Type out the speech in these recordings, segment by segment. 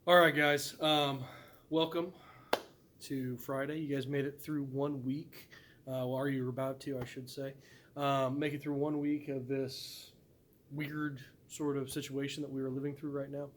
All right, guys. Welcome to Friday. You guys made it through 1 week, or you're about to, I should say. Make it through 1 week of this weird sort of situation that we are living through right now.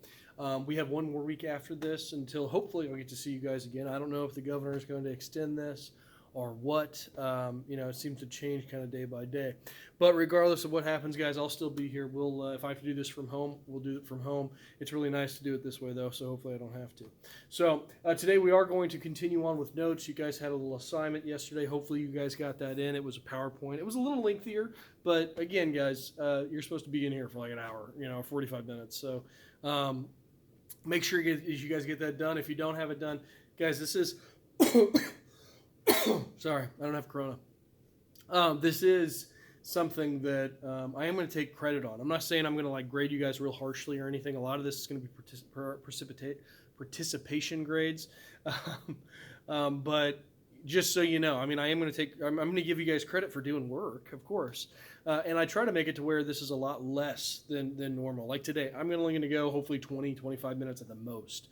We have one more week after this until hopefully I'll get to see you guys again. I don't know if the governor is going to extend this or what. It seems to change kind of day by day. But regardless of what happens, guys, I'll still be here. We'll if I have to do this from home, we'll do it from home. It's really nice to do it this way, though, so hopefully I don't have to. So today we are going to continue on with notes. You guys had a little assignment yesterday. Hopefully you guys got that in. It was a PowerPoint. It was a little lengthier, but again, guys, you're supposed to be in here for like an hour, 45 minutes. So make sure you guys get that done. If you don't have it done, guys, this is sorry, I don't have corona. This is something that I am going to take credit on. I'm not saying I'm going to like grade you guys real harshly or anything. A lot of this is going to be participation grades, but just so you know, I mean, I'm going to give you guys credit for doing work, of course, and I try to make it to where this is a lot less than normal. Like today, I'm only going to go hopefully 20, 25 minutes at the most,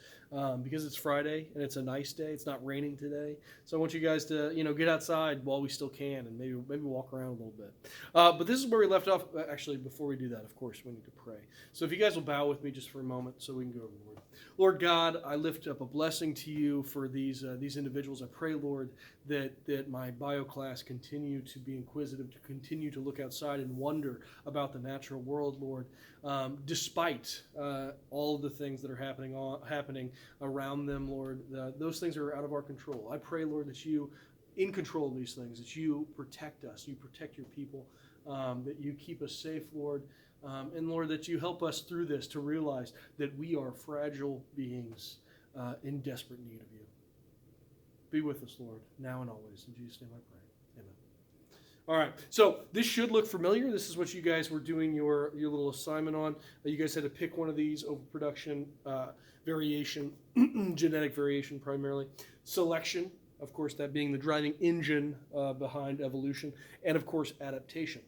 because it's Friday and it's a nice day. It's not raining today, so I want you guys to get outside while we still can and maybe walk around a little bit. But this is where we left off. Actually, before we do that, of course, we need to pray. So if you guys will bow with me just for a moment, so we can go over the Lord. Lord God, I lift up a blessing to you for these individuals. I pray, Lord, that my bio class continue to be inquisitive, to continue to look outside and wonder about the natural world, Lord, despite all of the things that are happening around them, Lord. Those things are out of our control. I pray, Lord, that you, in control of these things, that you protect us, you protect your people, that you keep us safe, Lord. And Lord, that you help us through this to realize that we are fragile beings in desperate need of you. Be with us, Lord, now and always. In Jesus' name I pray. Amen. All right, so this should look familiar. This is what you guys were doing your little assignment on. You guys had to pick one of these: overproduction, variation, genetic variation primarily, selection, of course, that being the driving engine behind evolution, and of course, adaptation.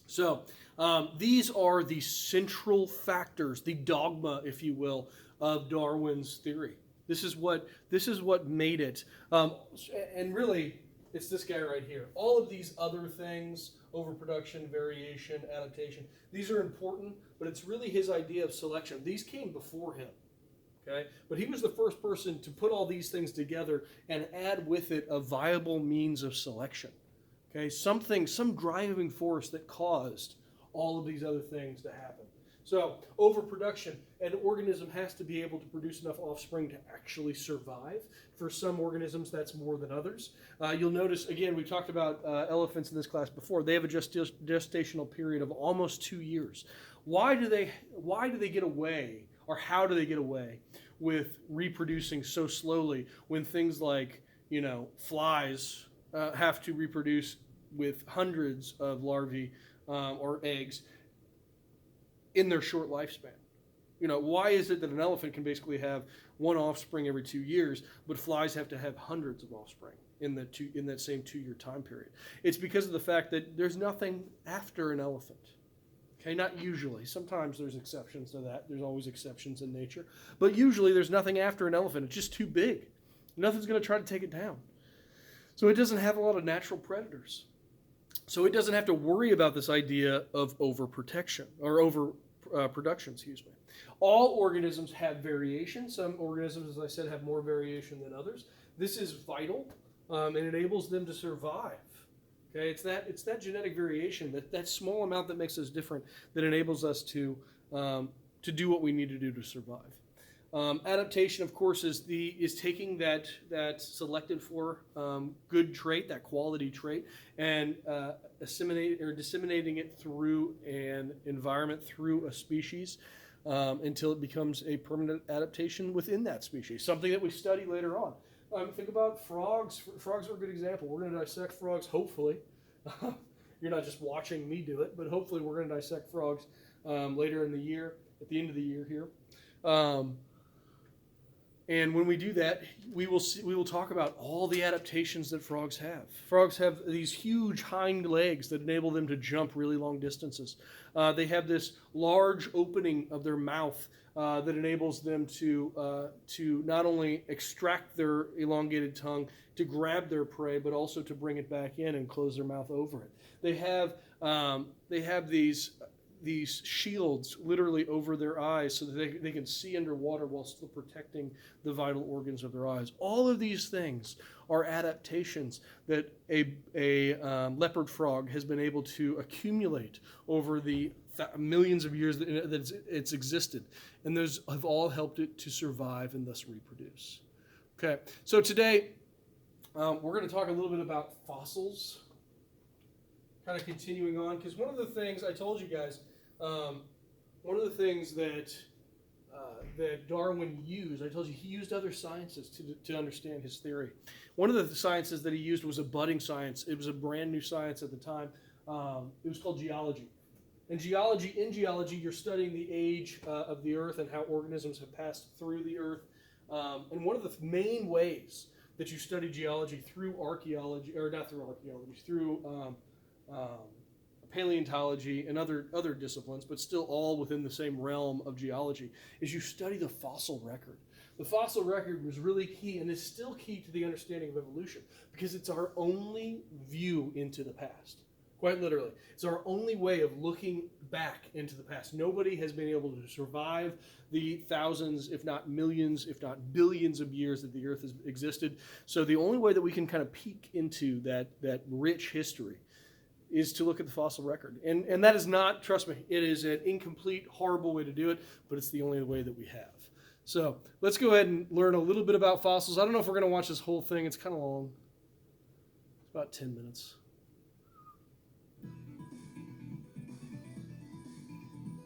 So these are the central factors, the dogma, if you will, of Darwin's theory. This is what made it. And really, it's this guy right here. All of these other things, overproduction, variation, adaptation, these are important, but it's really his idea of selection. These came before him. Okay? But he was the first person to put all these things together and add with it a viable means of selection. Okay, some driving force that caused all of these other things to happen. So, overproduction, an organism has to be able to produce enough offspring to actually survive. For some organisms, that's more than others. You'll notice, again, we talked about elephants in this class before. They have a gestational period of almost 2 years. Why do they get away, or how do they get away with reproducing so slowly when things like, flies have to reproduce with hundreds of larvae or eggs in their short lifespan? Why is it that an elephant can basically have one offspring every 2 years, but flies have to have hundreds of offspring in that same 2-year time period? It's because of the fact that there's nothing after an elephant. Okay, not usually. Sometimes there's exceptions to that. There's always exceptions in nature. But usually there's nothing after an elephant. It's just too big. Nothing's going to try to take it down. So it doesn't have a lot of natural predators. So it doesn't have to worry about this idea of overprotection or overproduction, All organisms have variation. Some organisms, as I said, have more variation than others. This is vital and enables them to survive. Okay, it's that genetic variation, that small amount that makes us different, that enables us to do what we need to do to survive. Adaptation, of course, is taking that selected for good trait, that quality trait, and disseminating it through an environment, through a species, until it becomes a permanent adaptation within that species. Something that we study later on. Think about frogs. Frogs are a good example. We're going to dissect frogs, hopefully. You're not just watching me do it, but hopefully we're going to dissect frogs later in the year, at the end of the year here. And when we do that, we will talk about all the adaptations that frogs have. Frogs have these huge hind legs that enable them to jump really long distances. They have this large opening of their mouth that enables them to not only extract their elongated tongue to grab their prey, but also to bring it back in and close their mouth over it. They have these shields literally over their eyes so that they can see underwater while still protecting the vital organs of their eyes. All of these things are adaptations that a leopard frog has been able to accumulate over the millions of years that it's existed. And those have all helped it to survive and thus reproduce. Okay, so today we're going to talk a little bit about fossils, kind of continuing on, because one of the things I told you guys, one of the things that Darwin used, I told you he used other sciences to understand his theory. One of the sciences that he used was a budding science. It was a brand new science at the time. It was called geology. And in geology, you're studying the age of the Earth and how organisms have passed through the Earth. And one of the main ways that you study geology through archaeology, or not through archaeology, through paleontology and other disciplines, but still all within the same realm of geology, is you study the fossil record. The fossil record was really key and is still key to the understanding of evolution because it's our only view into the past. Quite literally. It's our only way of looking back into the past. Nobody has been able to survive the thousands, if not millions, if not billions of years that the Earth has existed. So the only way that we can kind of peek into that rich history is to look at the fossil record. And that is not, trust me, it is an incomplete, horrible way to do it, but it's the only way that we have. So let's go ahead and learn a little bit about fossils. I don't know if we're going to watch this whole thing. It's kind of long. It's about 10 minutes.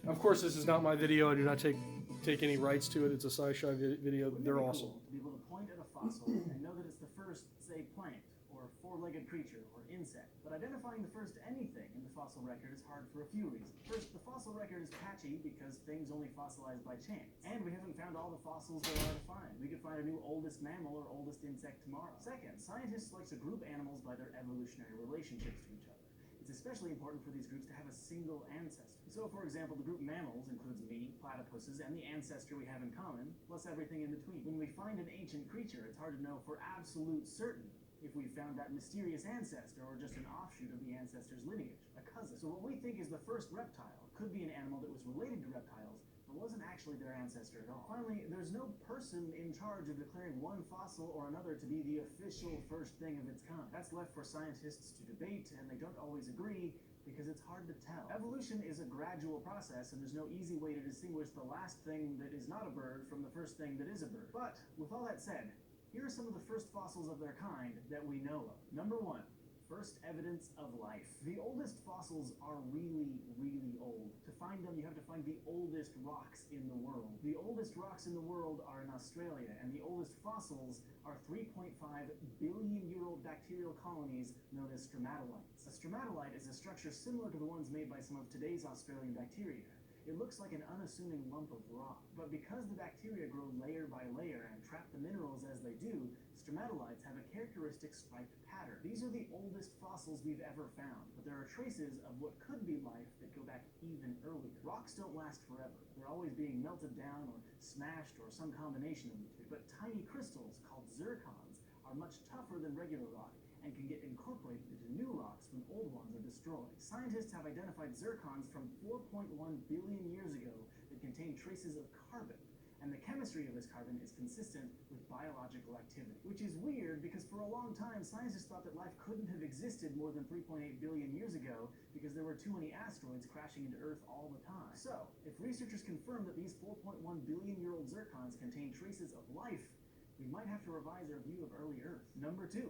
Of course, this is not my video. I do not take any rights to it. It's a sci-fi video. They're awesome. Cool to be able to point at a fossil and know that it's the first, say, plant or four-legged creature or insect. But identifying the first anything in the fossil record is hard for a few reasons. First, the fossil record is patchy because things only fossilize by chance. And we haven't found all the fossils there are to find. We could find a new oldest mammal or oldest insect tomorrow. Second, scientists like to group animals by their evolutionary relationships to each other. It's especially important for these groups to have a single ancestor. So, for example, the group mammals includes me, platypuses, and the ancestor we have in common, plus everything in between. When we find an ancient creature, it's hard to know for absolute certain if we found that mysterious ancestor or just an offshoot of the ancestor's lineage, a cousin. So what we think is the first reptile could be an animal that was related to reptiles, but wasn't actually their ancestor at all. Finally, there's no person in charge of declaring one fossil or another to be the official first thing of its kind. That's left for scientists to debate, and they don't always agree because it's hard to tell. Evolution is a gradual process, and there's no easy way to distinguish the last thing that is not a bird from the first thing that is a bird. But with all that said, here are some of the first fossils of their kind that we know of. Number 1. First evidence of life. The oldest fossils are really, really old. To find them, you have to find the oldest rocks in the world. The oldest rocks in the world are in Australia, and the oldest fossils are 3.5 billion-year-old bacterial colonies known as stromatolites. A stromatolite is a structure similar to the ones made by some of today's Australian bacteria. It looks like an unassuming lump of rock, but because the bacteria grow layer by layer and trap the minerals as they do, stromatolites have a characteristic striped pattern. These are the oldest fossils we've ever found, but there are traces of what could be life that go back even earlier. Rocks don't last forever. They're always being melted down or smashed or some combination of the two. But tiny crystals called zircons are much tougher than regular rock and can get incorporated into new rocks when old ones are destroyed. Scientists have identified zircons from 4.1 billion years ago that contain traces of carbon, and the chemistry of this carbon is consistent with biological activity. Which is weird because for a long time, scientists thought that life couldn't have existed more than 3.8 billion years ago because there were too many asteroids crashing into Earth all the time. So, if researchers confirm that these 4.1 billion-year-old zircons contain traces of life, we might have to revise our view of early Earth. Number 2.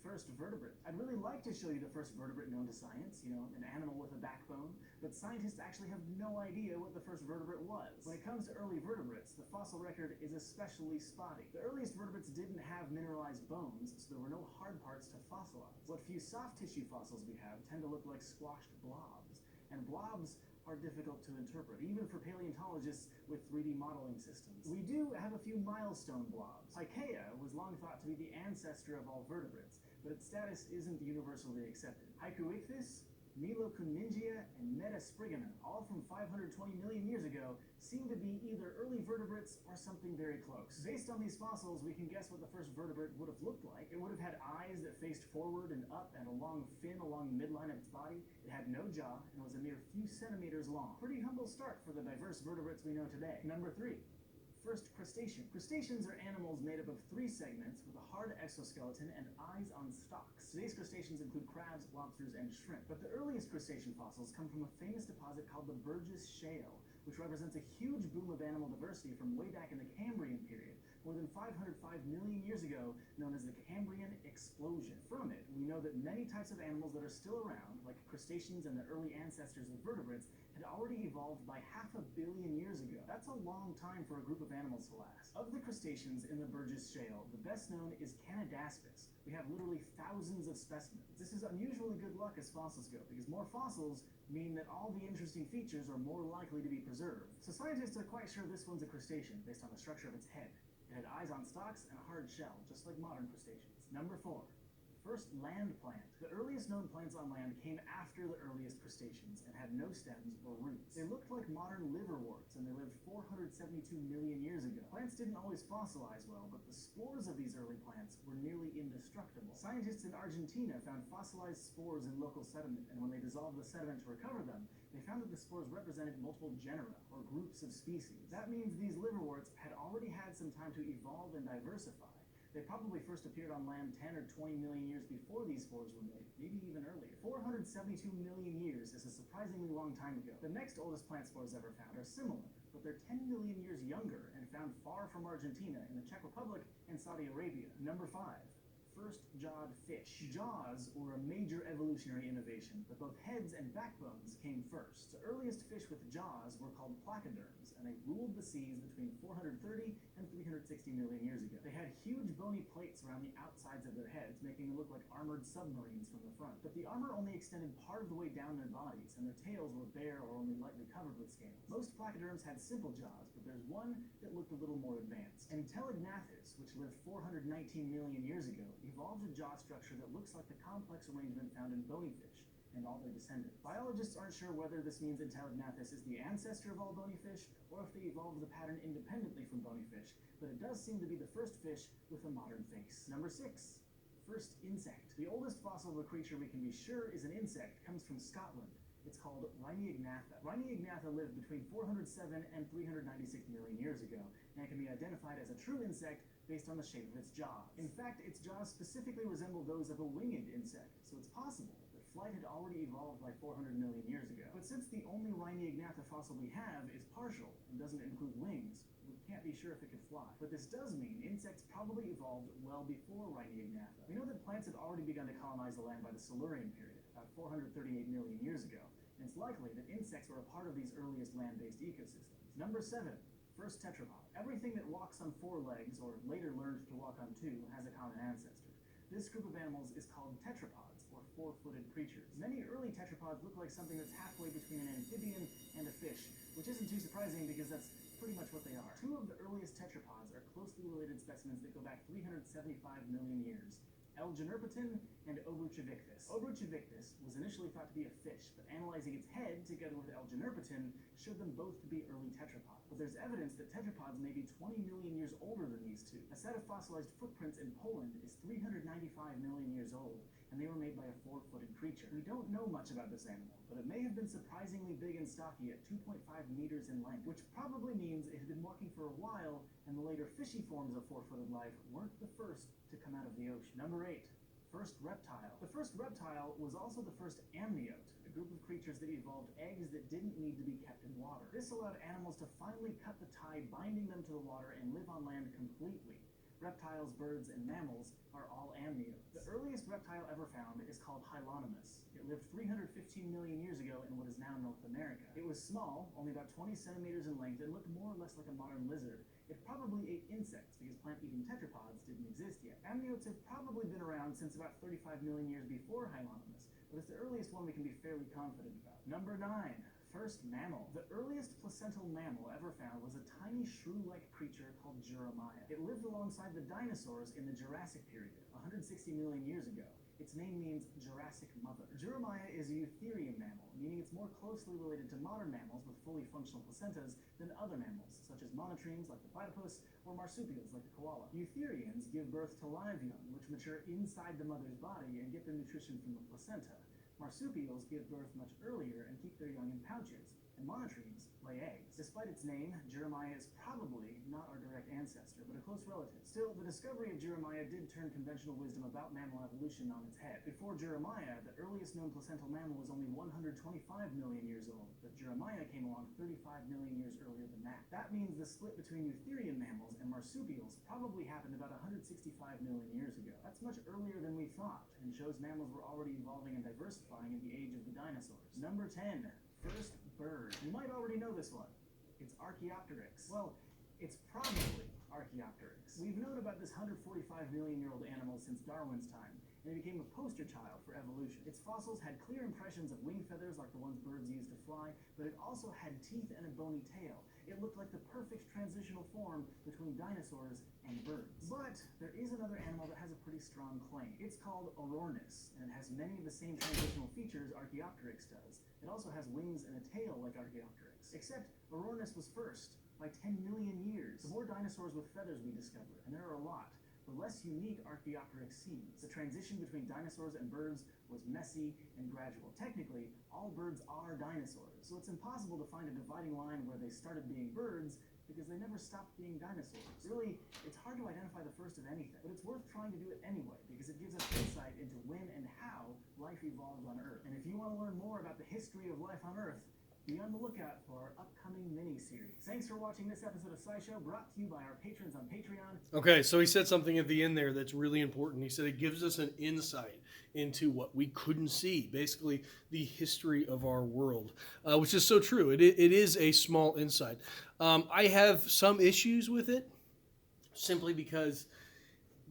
First vertebrate. I'd really like to show you the first vertebrate known to science, an animal with a backbone, but scientists actually have no idea what the first vertebrate was. When it comes to early vertebrates, the fossil record is especially spotty. The earliest vertebrates didn't have mineralized bones, so there were no hard parts to fossilize. What few soft tissue fossils we have tend to look like squashed blobs, and blobs are difficult to interpret, even for paleontologists with 3D modeling systems. We do have a few milestone blobs. Pikaia was long thought to be the ancestor of all vertebrates, but its status isn't universally accepted. Hycuichthys, Meloconingia, and Metasprigina, all from 520 million years ago, seem to be either early vertebrates or something very close. Based on these fossils, we can guess what the first vertebrate would have looked like. It would have had eyes that faced forward and up and a long fin along the midline of its body. It had no jaw and was a mere few centimeters long. Pretty humble start for the diverse vertebrates we know today. Number 3. First, crustacean. Crustaceans are animals made up of 3 segments with a hard exoskeleton and eyes on stalks. Today's crustaceans include crabs, lobsters, and shrimp. But the earliest crustacean fossils come from a famous deposit called the Burgess Shale, which represents a huge boom of animal diversity from way back in the Cambrian period, more than 505 million years ago, known as the Cambrian Explosion. From it, we know that many types of animals that are still around, like crustaceans and the early ancestors of vertebrates, had already evolved by 500 million years ago. That's a long time for a group of animals to last. Of the crustaceans in the Burgess Shale, the best known is Canidaspis. We have literally thousands of specimens. This is unusually good luck as fossils go, because more fossils mean that all the interesting features are more likely to be preserved. So scientists are quite sure this one's a crustacean based on the structure of its head. It had eyes on stalks and a hard shell, just like modern crustaceans. Number 4. First land plant. The earliest known plants on land came after the earliest crustaceans and had no stems or roots. They looked like modern liverworts, and they lived 472 million years ago. Plants didn't always fossilize well, but the spores of these early plants were nearly indestructible. Scientists in Argentina found fossilized spores in local sediment, and when they dissolved the sediment to recover them, they found that the spores represented multiple genera, or groups of species. That means these liverworts had already had some time to evolve and diversify. They probably first appeared on land 10 or 20 million years before these spores were made, maybe even earlier. 472 million years is a surprisingly long time ago. The next oldest plant spores ever found are similar, but they're 10 million years younger and found far from Argentina in the Czech Republic and Saudi Arabia. Number 5. First-jawed fish. Jaws were a major evolutionary innovation, but both heads and backbones came first. The earliest fish with jaws were called placoderms, and they ruled the seas between 430 and 360 million years ago. They had huge bony plates around the outsides of their heads, making them look like armored submarines from the front. But the armor only extended part of the way down their bodies, and their tails were bare or only lightly covered with scales. Most placoderms had simple jaws, but there's one that looked a little more advanced. Entelognathus, which lived 419 million years ago, evolved a jaw structure that looks like the complex arrangement found in bony fish and all their descendants. Biologists aren't sure whether this means Entelognathus is the ancestor of all bony fish or if they evolved the pattern independently from bony fish, but it does seem to be the first fish with a modern face. Number 6. First insect. The oldest fossil of a creature we can be sure is an insect comes from Scotland. It's called Rhyniagnatha. Rhyniagnatha lived between 407 and 396 million years ago, and it can be identified as a true insect based on the shape of its jaws. In fact, its jaws specifically resemble those of a winged insect, so it's possible that flight had already evolved like 400 million years ago. But since the only Rhyniagnatha fossil we have is partial and doesn't include wings, we can't be sure if it could fly. But this does mean insects probably evolved well before Rhyniagnatha. We know that plants had already begun to colonize the land by the Silurian period, about 438 million years ago, and it's likely that insects were a part of these earliest land-based ecosystems. Number 7. First tetrapod. Everything that walks on 4 legs, or later learned to walk on 2, has a common ancestor. This group of animals is called tetrapods, or 4-footed creatures. Many early tetrapods look like something that's halfway between an amphibian and a fish, which isn't too surprising because that's pretty much what they are. 2 of the earliest tetrapods are closely related specimens that go back 375 million years. Elgenerpetin and Overproduction. Overproduction was initially thought to be a fish, but analyzing its head together with Elgenerpetin showed them both to be early tetrapods. But there's evidence that tetrapods may be 20 million years older than these two. A set of fossilized footprints in Poland is 395 million years old, and they were made by a 4-footed creature. We don't know much about this animal, but it may have been surprisingly big and stocky at 2.5 meters in length, which probably means it had been walking for a while, and the later fishy forms of 4-footed life weren't the first to come out of the ocean. Number 8. First reptile. The first reptile was also the first amniote, a group of creatures that evolved eggs that didn't need to be kept in water. This allowed animals to finally cut the tie binding them to the water and live on land completely. Reptiles, birds, and mammals are all amniotes. The earliest reptile ever found is called Hylonomus. It lived 315 million years ago in what is now North America. It was small, only about 20 centimeters in length, and looked more or less like a modern lizard. It probably ate insects because plant-eating tetrapods didn't exist yet. Amniotes have probably been around since about 35 million years before Hylonomus, but it's the earliest one we can be fairly confident about. Number 9. First mammal. The earliest placental mammal ever found was a tiny shrew-like creature called Jeremiah. It lived alongside the dinosaurs in the Jurassic period, 160 million years ago. Its name means Jurassic mother. Jeremiah is a eutherian mammal, meaning it's more closely related to modern mammals with fully functional placentas than other mammals, such as monotremes like the platypus or marsupials like the koala. Eutherians give birth to live young, which mature inside the mother's body and get their nutrition from the placenta. Marsupials give birth much earlier and keep their young in pouches, and monotremes lay eggs. Despite its name, Jeremiah is probably not our direct ancestor, but a close relative. Still, the discovery of Jeremiah did turn conventional wisdom about mammal evolution on its head. Before Jeremiah, the earliest known placental mammal was only 125 million years old, but Jeremiah came along 35 million years earlier than that. That means the split between eutherian mammals and marsupials probably happened about 165 million years ago. That's much earlier than we thought, and shows mammals were already evolving and diversifying in the age of the dinosaurs. Number 10. First bird. You might already know this one. It's Archaeopteryx. Well, it's probably Archaeopteryx. We've known about this 145 million year old animal since Darwin's time, and it became a poster child for evolution. Its fossils had clear impressions of wing feathers like the ones birds use to fly, but it also had teeth and a bony tail. It looked like the perfect transitional form between dinosaurs and birds. But there is another animal that has a pretty strong claim. It's called Orornis, and it has many of the same transitional features Archaeopteryx does. It also has wings and a tail like Archaeopteryx. Except Orornis was first by 10 million years. The more dinosaurs with feathers we discover, and there are a lot, the less unique Archaeopteryx seems. The transition between dinosaurs and birds was messy and gradual. Technically, all birds are dinosaurs, so it's impossible to find a dividing line where they started being birds because they never stopped being dinosaurs. Really, it's hard to identify the first of anything, but it's worth trying to do it anyway because it gives us insight into when and how life evolved on Earth. And if you want to learn more about the history of life on Earth, be on the lookout for our upcoming mini-series. Thanks for watching this episode of SciShow, brought to you by our patrons on Patreon. Okay, so he said something at the end there that's really important. He said it gives us an insight into what we couldn't see, basically the history of our world, which is so true. It is a small insight. I have some issues with it simply because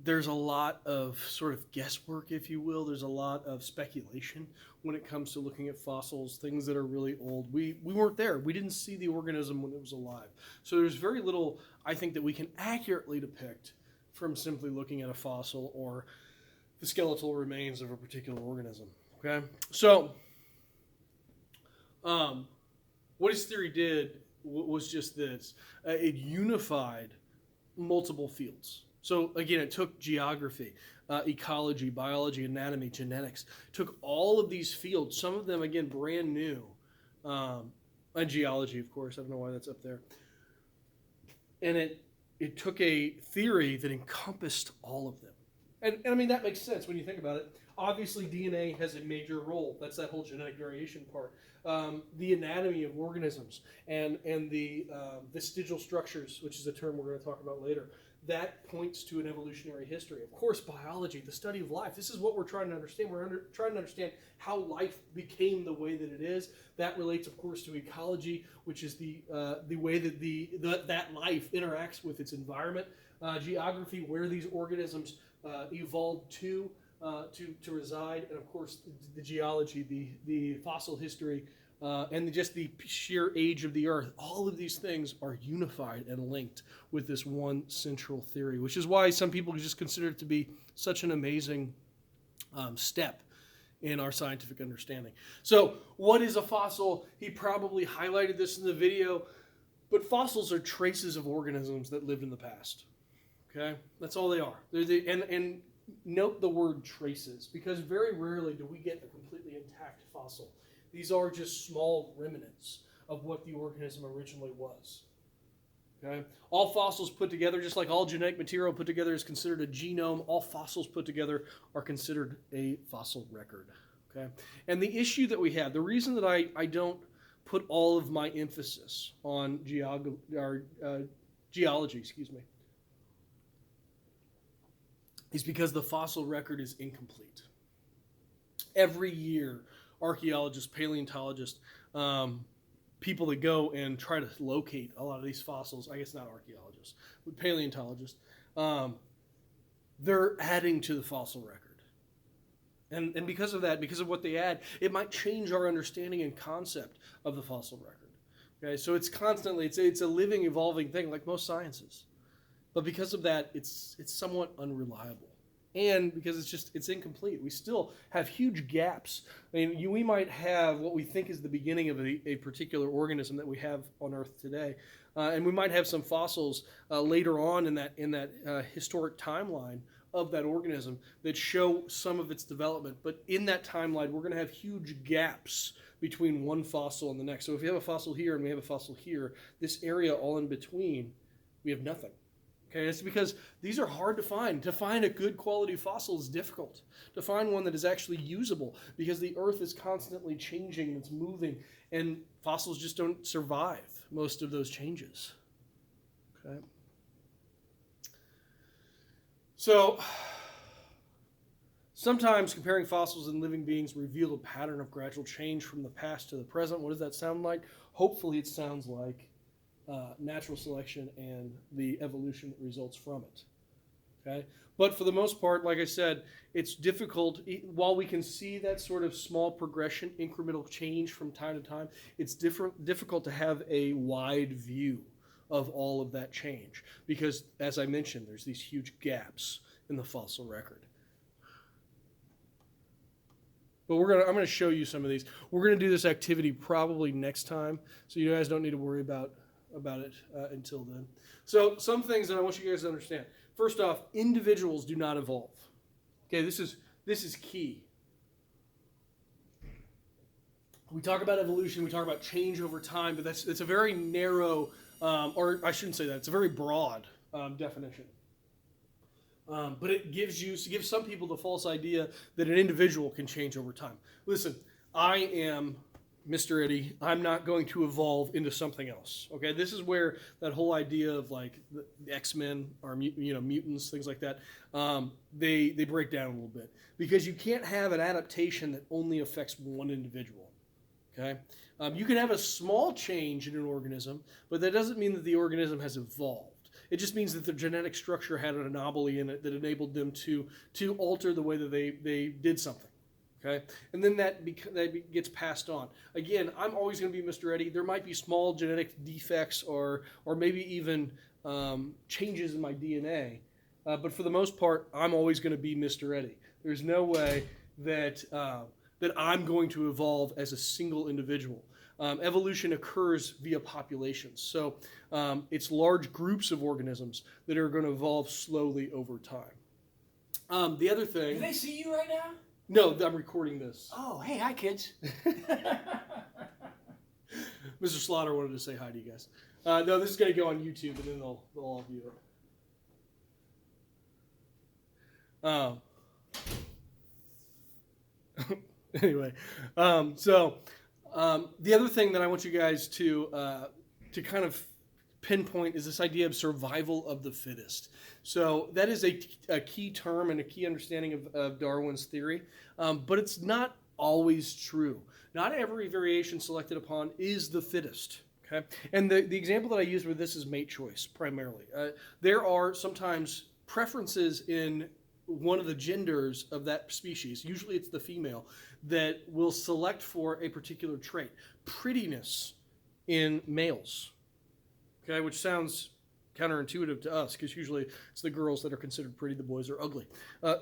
there's a lot of sort of guesswork, if you will. There's a lot of speculation when it comes to looking at fossils, things that are really old. We weren't there. We didn't see the organism when it was alive. So there's very little, I think, that we can accurately depict from simply looking at a fossil or the skeletal remains of a particular organism. Okay? So what his theory did was just this. It unified multiple fields. So again, it took geography, ecology, biology, anatomy, genetics, took all of these fields, some of them, again, brand new, and geology, of course, I don't know why that's up there. And it took a theory that encompassed all of them. And I mean, that makes sense when you think about it. Obviously, DNA has a major role. That's that whole genetic variation part. The anatomy of organisms and the vestigial structures, which is a term we're going to talk about later, that points to an evolutionary history. Of course, biology, the study of life. This is what we're trying to understand. We're trying to understand how life became the way that it is. That relates, of course, to ecology, which is the way that that life interacts with its environment. Geography, where these organisms evolved to reside, and of course, the geology, the fossil history, and just the sheer age of the Earth. All of these things are unified and linked with this one central theory, which is why some people just consider it to be such an amazing step in our scientific understanding. So what is a fossil? He probably highlighted this in the video, but fossils are traces of organisms that lived in the past. Okay? That's all they are. And note the word traces, because very rarely do we get a completely intact fossil. These are just small remnants of what the organism originally was. Okay? All fossils put together, just like all genetic material put together is considered a genome, all fossils put together are considered a fossil record. Okay? And the issue that we have, the reason that I don't put all of my emphasis on geology, is because the fossil record is incomplete. Every year, archaeologists, paleontologists, people that go and try to locate a lot of these fossils, I guess not archaeologists, but paleontologists, they're adding to the fossil record. And because of that, because of what they add, it might change our understanding and concept of the fossil record. Okay, so it's constantly, it's a living, evolving thing like most sciences. But because of that, it's somewhat unreliable. And because it's incomplete. We still have huge gaps. I mean, we might have what we think is the beginning of a particular organism that we have on Earth today. And we might have some fossils later on in that historic timeline of that organism that show some of its development. But in that timeline, we're going to have huge gaps between one fossil and the next. So if we have a fossil here and we have a fossil here, this area all in between, we have nothing. Okay, it's because these are hard to find. To find a good quality fossil is difficult. To find one that is actually usable because the Earth is constantly changing and it's moving, and fossils just don't survive most of those changes. Okay. So, sometimes comparing fossils and living beings reveal a pattern of gradual change from the past to the present. What does that sound like? Hopefully it sounds like natural selection and the evolution that results from it. Okay? But for the most part, like I said, it's difficult. While we can see that sort of small progression, incremental change from time to time, it's difficult to have a wide view of all of that change because, as I mentioned, there's these huge gaps in the fossil record. But I'm going to show you some of these. We're going to do this activity probably next time, so you guys don't need to worry about it until then. So some things that I want you guys to understand. First off, individuals do not evolve. Okay, this is key. We talk about evolution, we talk about change over time, but it's a very narrow, or I shouldn't say that, it's a very broad definition. But it gives some people the false idea that an individual can change over time. Listen, I am Mr. Eddie. I'm not going to evolve into something else. Okay, this is where that whole idea of like the X-Men or mutants, things like that, they break down a little bit because you can't have an adaptation that only affects one individual. Okay, you can have a small change in an organism, but that doesn't mean that the organism has evolved. It just means that the genetic structure had an anomaly in it that enabled them to alter the way that they did something. Okay, and then that gets passed on. Again, I'm always going to be Mr. Eddie. There might be small genetic defects or maybe even changes in my DNA, but for the most part, I'm always going to be Mr. Eddie. There's no way that I'm going to evolve as a single individual. Evolution occurs via populations, so it's large groups of organisms that are going to evolve slowly over time. The other thing... Do they see you right now? No, I'm recording this. Oh, hey, hi, kids. Mr. Slaughter wanted to say hi to you guys. No, this is going to go on YouTube, and then they'll all view it. Anyway, the other thing that I want you guys to kind of pinpoint is this idea of survival of the fittest. So that is a key term and a key understanding of Darwin's theory, but it's not always true. Not every variation selected upon is the fittest. Okay, and the example that I use with this is mate choice primarily. There are sometimes preferences in one of the genders of that species, usually it's the female, that will select for a particular trait. Prettiness in males, okay, which sounds counterintuitive to us because usually it's the girls that are considered pretty, the boys are ugly.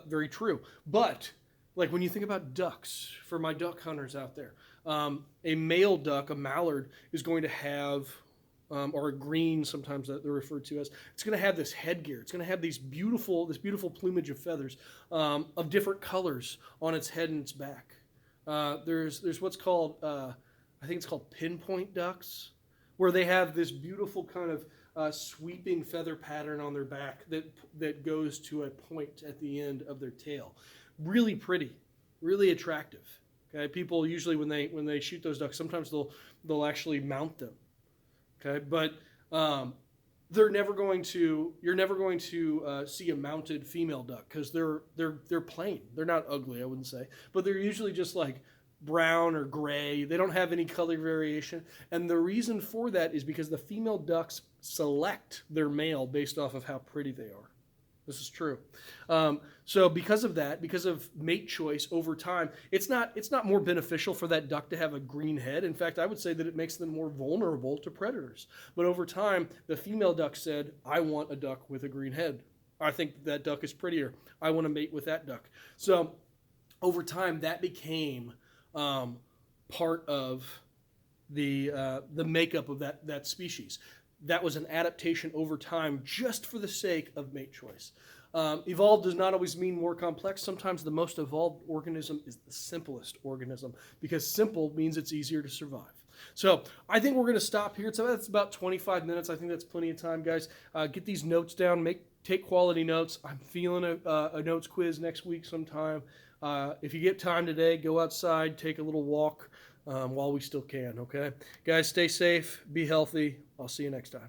Very true. But like when you think about ducks, for my duck hunters out there, a male duck, a mallard, is going to have, or a green sometimes that they're referred to as, it's going to have this headgear. It's going to have this beautiful plumage of feathers of different colors on its head and its back. There's what's called, I think it's called pinpoint ducks, where they have this beautiful kind of sweeping feather pattern on their back that goes to a point at the end of their tail. Really pretty, really attractive. Okay, people usually when they shoot those ducks, sometimes they'll actually mount them. Okay, but you're never going to see a mounted female duck because they're plain. They're not ugly, I wouldn't say, but they're usually just like brown or gray. They don't have any color variation, and the reason for that is because the female ducks select their male based off of how pretty they are. This is true. So because of that, because of mate choice over time, it's not more beneficial for that duck to have a green head. In fact, I would say that it makes them more vulnerable to predators. But over time, the female duck said, I want a duck with a green head. I think that duck is prettier. I want to mate with that duck. So over time, that became part of the makeup of that species. That was an adaptation over time just for the sake of mate choice. Evolved does not always mean more complex. Sometimes the most evolved organism is the simplest organism because simple means it's easier to survive. So I think we're going to stop here. So that's about 25 minutes. I think that's plenty of time, guys. Get these notes down. Take quality notes. I'm feeling a notes quiz next week sometime. If you get time today, go outside, take a little walk while we still can, okay? Guys, stay safe, be healthy. I'll see you next time.